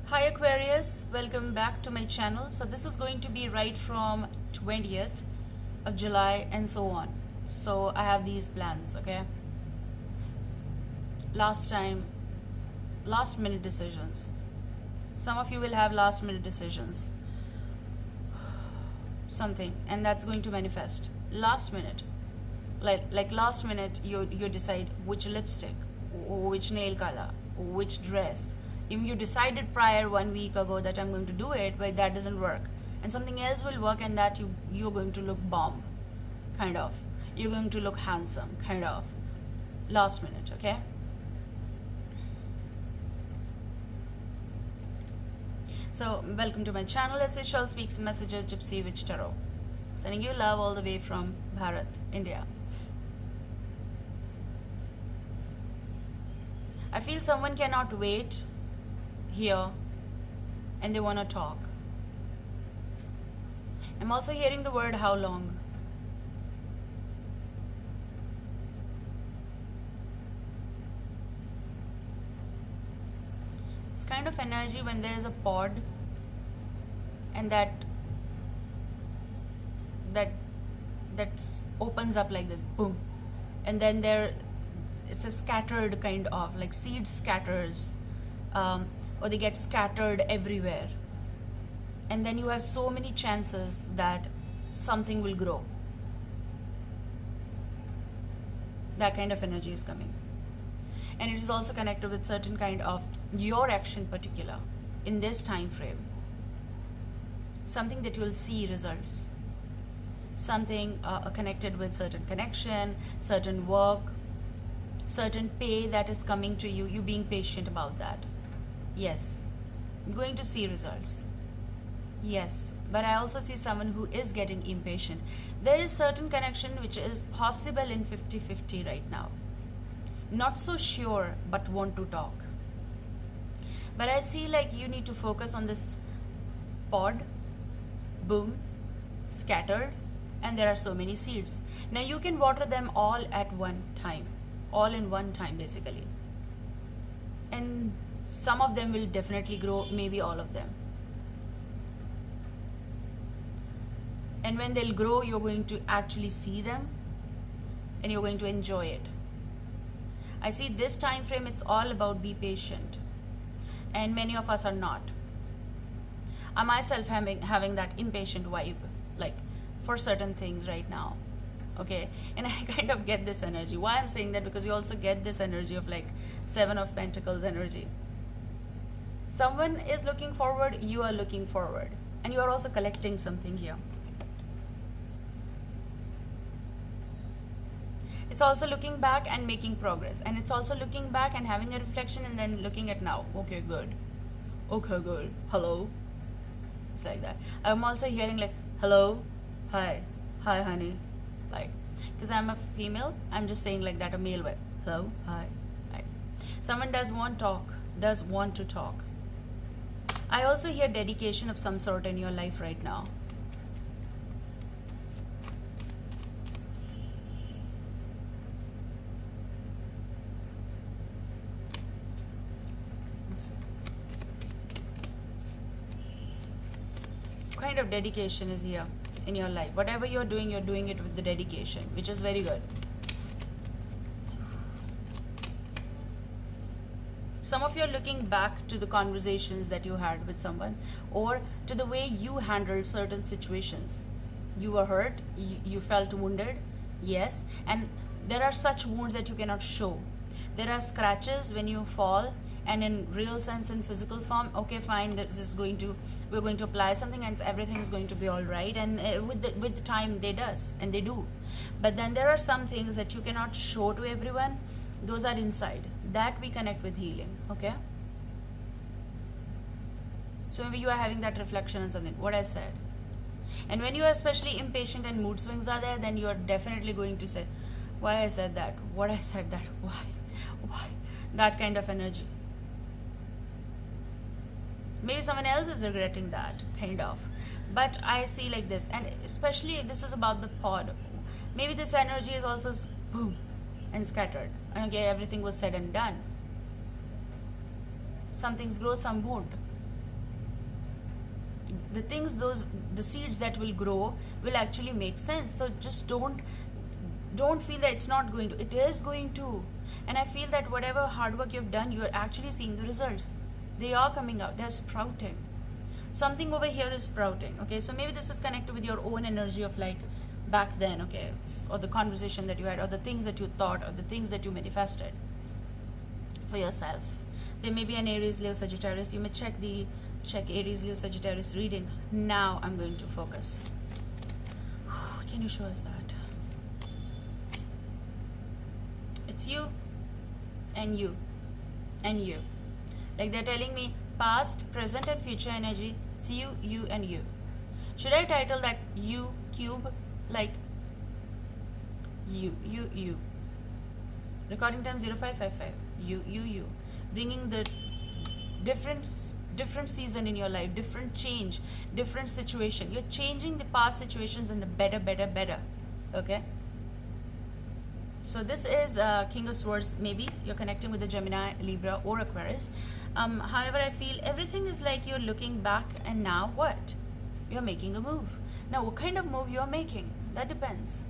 Hi Aquarius, welcome back to my channel. So this is going to be right from 20th of July and so on. So I have these plans, okay? Last minute decisions. Some of you will have last minute decisions. Something, and that's going to manifest. Last minute. Like last minute you decide which lipstick, which nail color, which dress. If you decided prior 1 week ago that I'm going to do it, but that doesn't work, and something else will work, and that you're going to look bomb, kind of. You're going to look handsome, kind of. Last minute, okay? So welcome to my channel. Essential Speaks Messages Gypsy Witch Tarot. Sending you love all the way from Bharat, India. I feel someone cannot wait here and they want to talk. I'm also hearing the word how long. It's kind of energy when there's a pod and that opens up like this, boom, and then it's a scattered kind of, like seed scatters, or they get scattered everywhere, and then you have so many chances that something will grow. That kind of energy is coming, and it is also connected with certain kind of your action particular in this time frame, something that you will see results, something connected with certain connection, certain work, certain pay that is coming to you. You being patient about that. Yes, you're going to see results. Yes, but I also see someone who is getting impatient. There is certain connection which is possible in 50-50 right now. Not so sure, but want to talk. But I see like you need to focus on this pod, boom, scattered, and there are so many seeds. Now you can water them all at one time, all in one time basically. And some of them will definitely grow, maybe all of them. And when they'll grow, you're going to actually see them and you're going to enjoy it. I see this time frame, it's all about be patient. And many of us are not. I myself having that impatient vibe, like for certain things right now. Okay, and I kind of get this energy. Why I'm saying that? Because you also get this energy of like Seven of Pentacles energy. Someone is looking forward, you are looking forward, and you are also collecting something here. It's also looking back and making progress, and it's also looking back and having a reflection and then looking at now. Okay, good. Okay, good. Hello. It's like that. I'm also hearing like hello, hi, hi honey, like, because I'm a female, I'm just saying like that, a male way. Hello, hi, like someone does want to talk. I also hear dedication of some sort in your life right now. Kind of dedication is here in your life. Whatever you're doing it with the dedication, which is very good. Some of you are looking back to the conversations that you had with someone, or to the way you handled certain situations. You were hurt, you felt wounded, yes, and there are such wounds that you cannot show. There are scratches when you fall, and in real sense, in physical form, okay, fine, we're going to apply something and everything is going to be all right, and with the time they do. But then there are some things that you cannot show to everyone. Those are inside, that we connect with healing. Okay, so maybe you are having that reflection on something, what I said. And when you are especially impatient and mood swings are there, then you are definitely going to say, why I said that, what I said that, why, that kind of energy. Maybe someone else is regretting that, kind of. But I see like this, and especially this is about the pod. Maybe this energy is also boom and scattered. And okay, everything was said and done. Some things grow, some won't. the things, the seeds that will grow will actually make sense. So just don't feel that it's not going to. It is going to. And I feel that whatever hard work you've done, you're actually seeing the results. They are coming out. They're sprouting. Something over here is sprouting. Okay, so maybe this is connected with your own energy of like back then, okay, or the conversation that you had, or the things that you thought, or the things that you manifested for yourself. There may be an Aries, Leo, Sagittarius. You may check Aries, Leo, Sagittarius reading. Now I'm going to focus. Can you show us that? It's you and you and you. Like they're telling me past, present and future energy. It's you and you. Should I title that you cube? Like you. Recording time 0555. You. Bringing the different season in your life, different change, different situation. You're changing the past situations in the better. Okay? So this is King of Swords. Maybe you're connecting with the Gemini, Libra, or Aquarius. However, I feel everything is like you're looking back, and now what? You're making a move. Now, what kind of move you're making? That depends.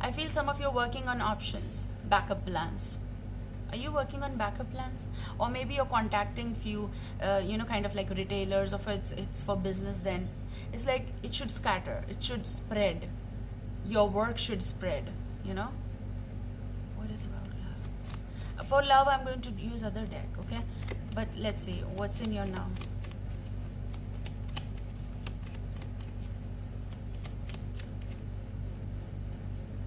I feel some of you are working on options, backup plans. Are you working on backup plans? Or maybe you're contacting few, kind of like retailers, or it's for business then. It's like it should scatter, it should spread. Your work should spread, What is about love? For love, I'm going to use other deck, okay? But let's see, what's in your now?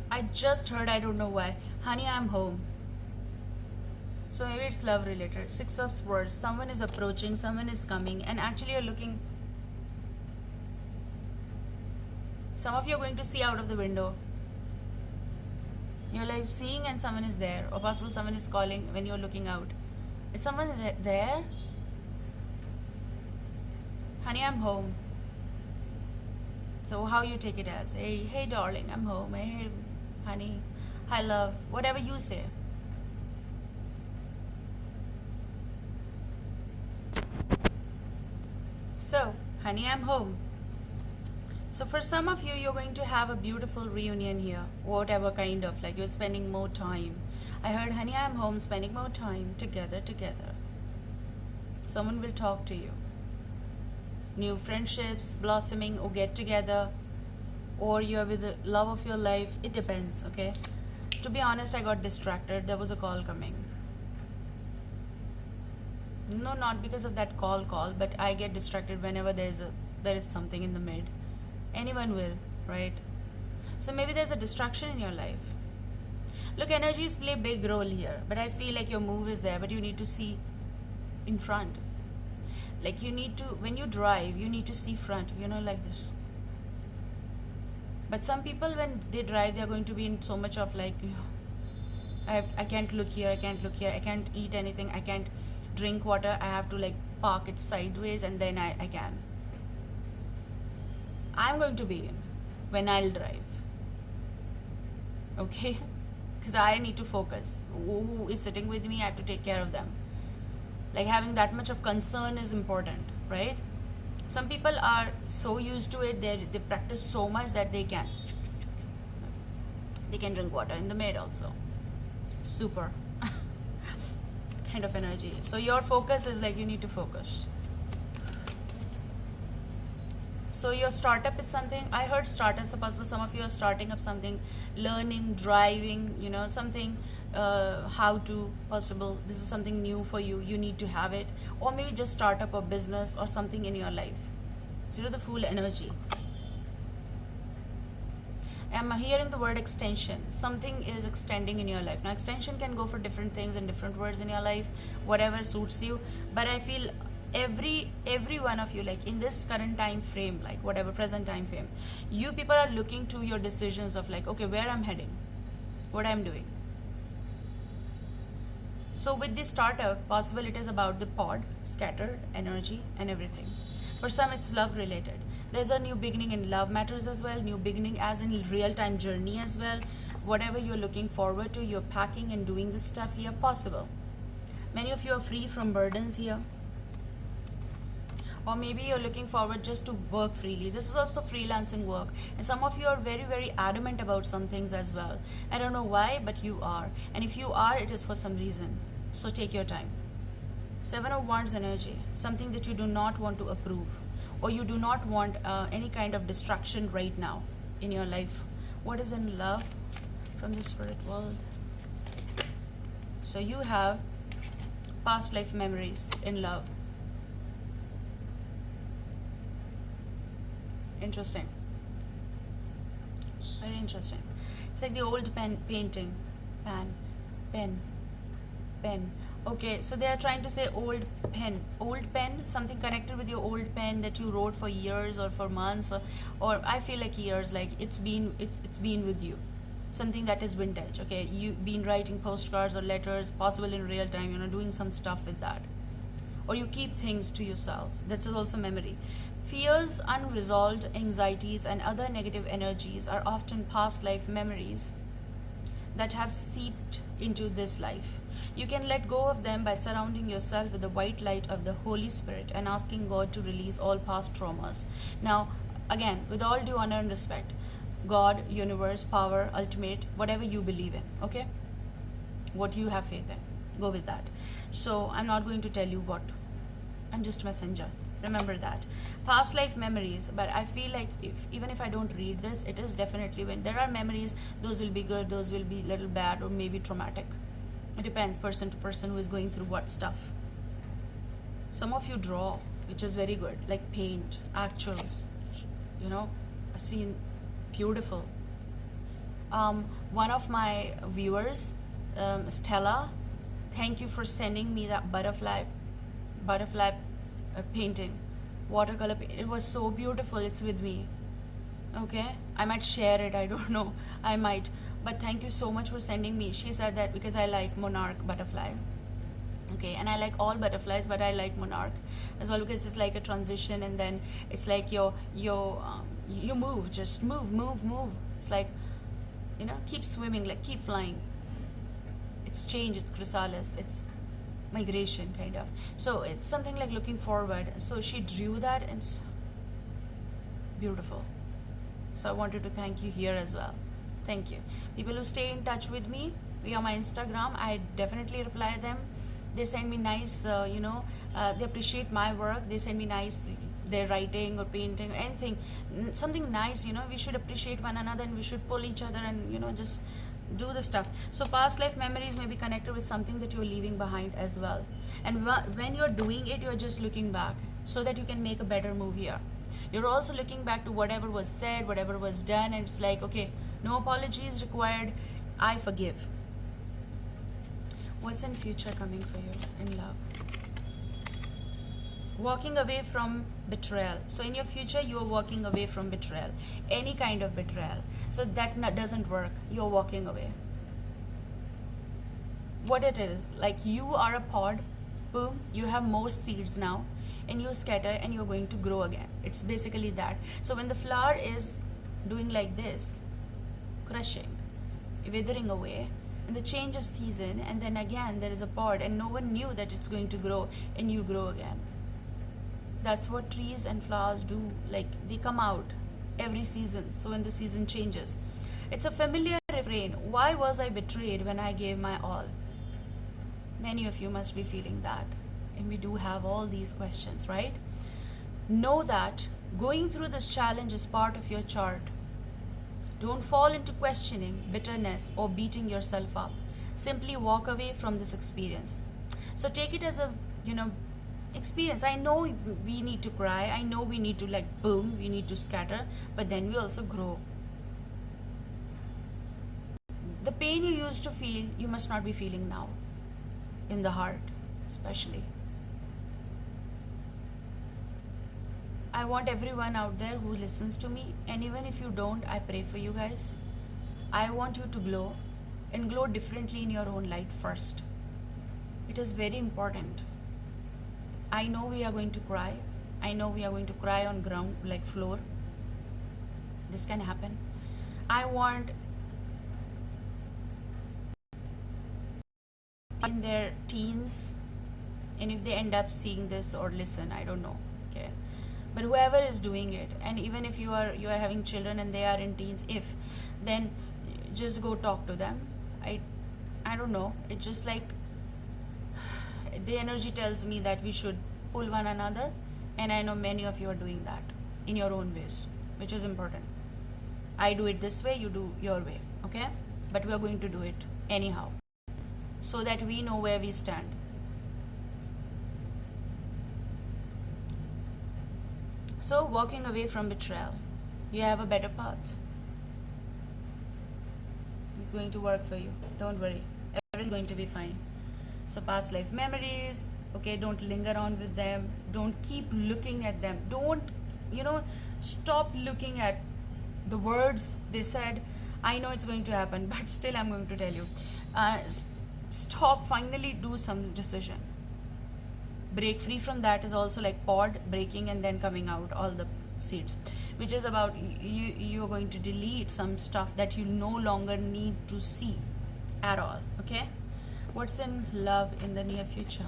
I just heard, I don't know why. Honey, I'm home. So maybe it's love related. Six of Swords. Someone is approaching, someone is coming, and actually you're looking. Some of you are going to see out of the window. You're like seeing and someone is there. Or possible someone is calling when you're looking out. Is someone there? Honey, I'm home. So how you take it as? Hey darling, I'm home. Hey honey, hi love, whatever you say. So, honey, I'm home. So for some of you, you're going to have a beautiful reunion here, whatever kind of, like you're spending more time. I heard, honey, I'm home, spending more time together. Someone will talk to you. New friendships blossoming, or get together, or you're with the love of your life. It depends, okay? To be honest, I got distracted. There was a call coming. No, not because of that call, but I get distracted whenever there is something in the mid. Anyone will, right? So maybe there's a distraction in your life. Look, energies play a big role here, but I feel like your move is there, but you need to see in front. Like you need to, when you drive, you need to see front, like this. But some people, when they drive, they're going to be in so much of like, I can't look here, I can't eat anything, I can't drink water, I have to like park it sideways and then I can. I'm going to be in when I'll drive. Okay? Because I need to focus. Who is sitting with me, I have to take care of them. Like having that much of concern is important, right? Some people are so used to it, they practice so much that they can drink water in the mid also. Super kind of energy. So your focus is like you need to focus. So your startup is something, I heard startups are possible. Some of you are starting up something, learning, driving, something, how to possible. This is something new for you. You need to have it. Or maybe just start up a business or something in your life. Zero the Fool energy. I'm hearing the word extension. Something is extending in your life. Now extension can go for different things and different words in your life, whatever suits you. But I feel every one of you, like in this current time frame, like whatever present time frame, you people are looking to your decisions of like, okay, where I'm heading, what I'm doing. So with this startup, possible it is about the pod, scattered energy and everything. For some, it's love related. There's a new beginning in love matters as well, new beginning as in real-time journey as well. Whatever you're looking forward to, you're packing and doing this stuff here, possible. Many of you are free from burdens here. Or maybe you're looking forward just to work freely. This is also freelancing work, and some of you are very, very adamant about some things as well. I don't know why, but you are, and if you are, it is for some reason. So take your time. Seven of Wands energy, something that you do not want to approve, or you do not want any kind of distraction right now in your life. What is in love from the spirit world? So you have past life memories in love. Interesting. Very interesting. It's like the old painting. Pen. Okay, so they are trying to say old pen, something connected with your old pen that you wrote for years or for months, or I feel like years, like it's been with you. Something that is vintage. Okay, you've been writing postcards or letters, possible in real time, doing some stuff with that. Or you keep things to yourself. This is also memory. Fears, unresolved anxieties, and other negative energies are often past life memories that have seeped into this life. You can let go of them by surrounding yourself with the white light of the Holy Spirit and asking God to release all past traumas. Now, again, with all due honor and respect, God, universe, power, ultimate, whatever you believe in, okay? What you have faith in, go with that. So I'm not going to tell you what. I'm just a messenger. Remember that. Past life memories, but I feel like even if I don't read this, it is definitely, when there are memories, those will be good, those will be little bad, or maybe traumatic. It depends person to person who is going through what stuff. Some of you draw, which is very good, like paint, actuals, I've seen beautiful. One of my viewers, Stella, thank you for sending me that butterfly painting, watercolor. It was so beautiful. It's with me. Okay, I might share it. I don't know. I might. But thank you so much for sending me. She said that because I like monarch butterfly. Okay, and I like all butterflies, but I like monarch as well because it's like a transition, and then it's like you move, just move. It's like, keep swimming, like keep flying. It's change. It's chrysalis. It's migration, kind of. So it's something like looking forward. So she drew that, and it's beautiful. So I wanted to thank you here as well. Thank you. People who stay in touch with me via my Instagram, I definitely reply them. They send me nice, they appreciate my work. They send me nice, their writing or painting or anything, something nice. We should appreciate one another, and we should pull each other, and just do the stuff. So past life memories may be connected with something that you're leaving behind as well, and when you're doing it, you're just looking back so that you can make a better move here. You're also looking back to whatever was said, whatever was done, and it's like, okay, no apologies required, I forgive. What's in future coming for you in love? Walking away from betrayal. So in your future, you are walking away from betrayal, any kind of betrayal. So that doesn't work. You're walking away. What it is, like you are a pod, boom, you have more seeds now, and you scatter, and you're going to grow again. It's basically that. So when the flower is doing like this, crushing, withering away, and the change of season, and then again there is a pod, and no one knew that it's going to grow, and you grow again. That's what trees and flowers do. Like, they come out every season. So when the season changes, it's a familiar refrain. Why was I betrayed when I gave my all? Many of you must be feeling that, and we do have all these questions, right? Know that going through this challenge is part of your chart. Don't fall into questioning, bitterness, or beating yourself up. Simply walk away from this experience. So take it as a, experience. I know we need to cry. I know we need to, like, boom, we need to scatter, but then we also grow. The pain you used to feel, you must not be feeling now. In the heart, especially. I want everyone out there who listens to me, and even if you don't, I pray for you guys. I want you to glow, and glow differently in your own light first. It is very important. I know we are going to cry. I know we are going to cry on ground, like floor. This can happen. I want in their teens, and if they end up seeing this or listen, I don't know, okay? But whoever is doing it, and even if you are having children and they are in teens, then just go talk to them. I don't know, it's just like the energy tells me that we should pull one another, and I know many of you are doing that in your own ways, which is important. I do it this way, you do your way, okay? But we are going to do it anyhow, so that we know where we stand. So walking away from betrayal, you have a better path. It's going to work for you, don't worry, everything's going to be fine. So past life memories, okay, don't linger on with them, don't keep looking at them, don't, stop looking at the words they said. I know it's going to happen, but still I'm going to tell you, stop, finally do some decision. Break free from that is also like pod breaking and then coming out all the seeds, which is about you are going to delete some stuff that you no longer need to see at all, okay? What's in love in the near future?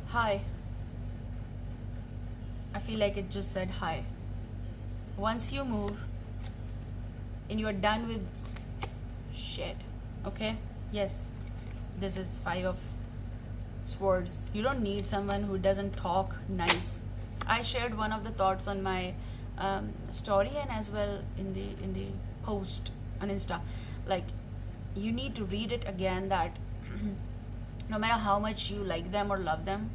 Hi. I feel like it just said hi. Once you move and you're done with shit, okay? Yes, this is 5 of Swords. You don't need someone who doesn't talk nice. I shared one of the thoughts on my story and as well in the post on Insta. Like, you need to read it again, that no matter how much you like them or love them,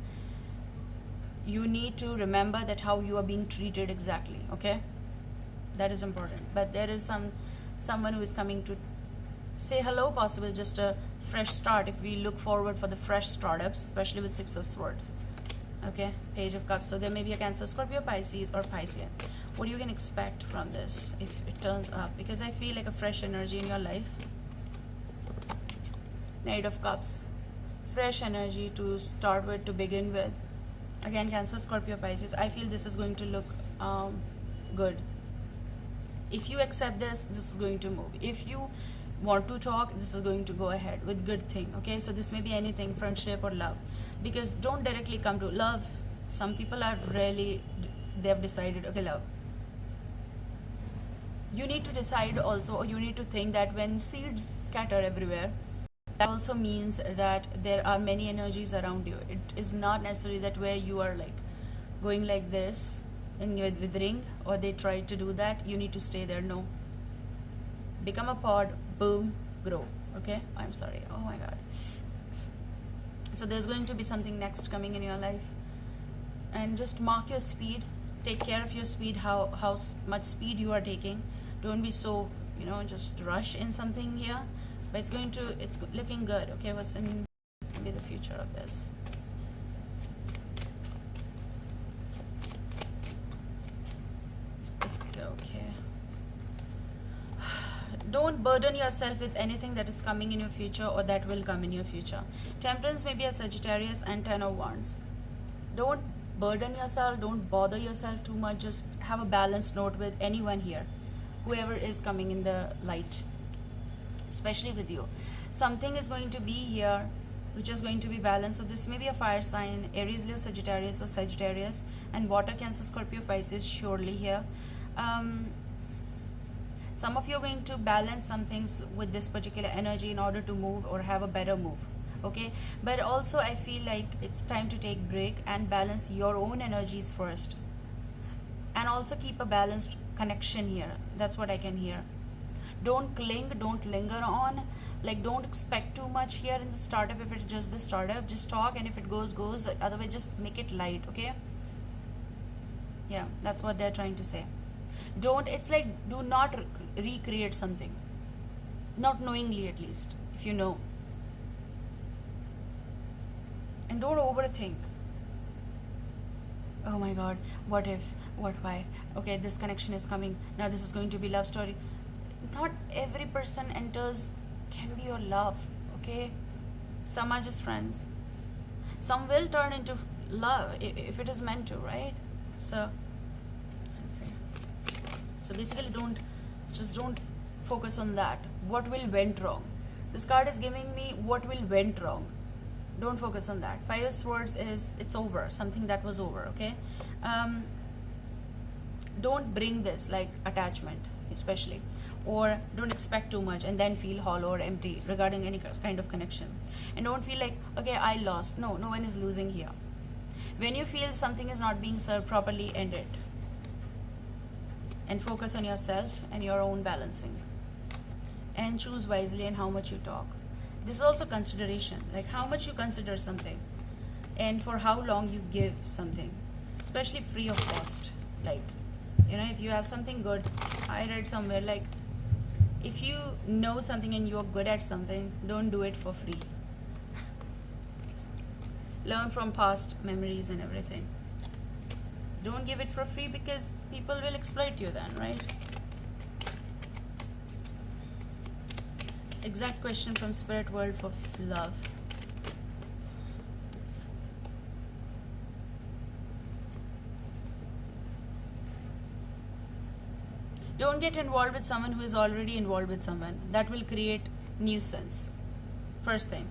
you need to remember that how you are being treated exactly, okay? That is important. But there is someone who is coming to say hello, possible just a fresh start if we look forward for the fresh startups, especially with 6 of Swords, okay? Page of Cups. So there may be a Cancer, Scorpio, Pisces, or Piscean. What you can expect from this if it turns up, because I feel like a fresh energy in your life. Knight of Cups, fresh energy to start with, to begin with. Again, Cancer, Scorpio, Pisces. I feel this is going to look good. If you accept this, this is going to move. If you want to talk, this is going to go ahead with good thing, okay? So this may be anything, friendship or love, because don't directly come to love. Some people are really, they've decided, okay, love. You need to decide also, or you need to think that when seeds scatter everywhere, that also means that there are many energies around you. It is not necessarily that where you are like going like this and you're withering, or they try to do that, you need to stay there. No, become a pod, boom, grow, okay? I'm sorry, oh my god. So there's going to be something next coming in your life, and just mark your speed, take care of your speed, how much speed you are taking. Don't be so, just rush in something here, but it's looking good, okay? What's in maybe the future of this? Okay. Don't burden yourself with anything that is coming in your future or that will come in your future. Temperance may be a Sagittarius and 10 of Wands. Don't burden yourself, don't bother yourself too much. Just have a balanced note with anyone here, whoever is coming in the light, especially with you. Something is going to be here which is going to be balanced. So this may be a fire sign, Aries, Leo, Sagittarius or Sagittarius, and water, Cancer, Scorpio, Pisces, surely here. Some of you are going to balance some things with this particular energy in order to move or have a better move, okay? But also I feel like it's time to take break and balance your own energies first, and also keep a balanced connection here. That's what I can hear. Don't cling, don't linger on, like don't expect too much here in the startup. If it's just the startup, just talk, and if it goes, otherwise just make it light, okay? Yeah, that's what they're trying to say. It's like, do not recreate something, not knowingly at least, if you know. And don't overthink. Oh my god, what if, why? Okay, this connection is coming, now this is going to be love story. Not every person enters can be your love, okay? Some are just friends. Some will turn into love if it is meant to, right? So let's see. So basically don't focus on that. What will went wrong? This card is giving me what will went wrong. Don't focus on that. Five of Swords is, it's over, something that was over, okay? Don't bring this like attachment, especially, or don't expect too much and then feel hollow or empty regarding any kind of connection. And don't feel like, okay, I lost. No, no one is losing here. When you feel something is not being served properly, end it and focus on yourself and your own balancing, and choose wisely in how much you talk. This is also consideration, like how much you consider something and for how long you give something, especially free of cost. Like, you know, if you have something good, I read somewhere, like, if you know something and you're good at something, don't do it for free. Learn from past memories and everything. Don't give it for free, because people will exploit you then, right? Exact question from Spirit World for love. Don't get involved with someone who is already involved with someone. That will create nuisance. First thing.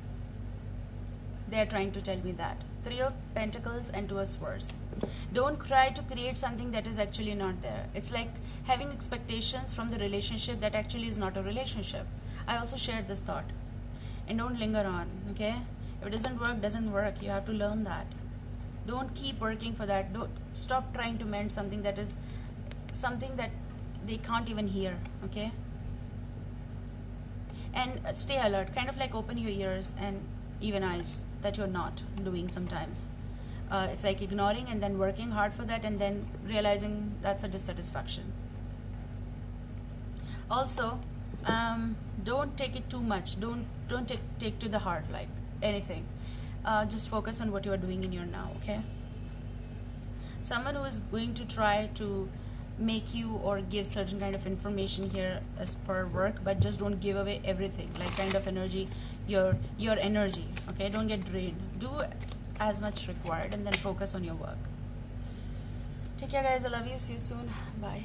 They are trying to tell me that. Three of Pentacles and Two of Swords. Don't try to create something that is actually not there. It's like having expectations from the relationship that actually is not a relationship. I also shared this thought. And don't linger on, okay? If it doesn't work, doesn't work. You have to learn that. Don't keep working for that. Don't stop trying to mend something that is something that they can't even hear, okay? And stay alert. Kind of like open your ears and even eyes that you're not doing sometimes. It's like ignoring and then working hard for that and then realizing that's a dissatisfaction. Also, don't take it too much. Don't take to the heart like anything. Just focus on what you are doing in your now, okay? Someone who is going to try to make you or give certain kind of information here as per work, but just don't give away everything, like kind of energy, your energy, okay? Don't get drained. Do as much required and then focus on your work. Take care, guys. I love you. See you soon. Bye.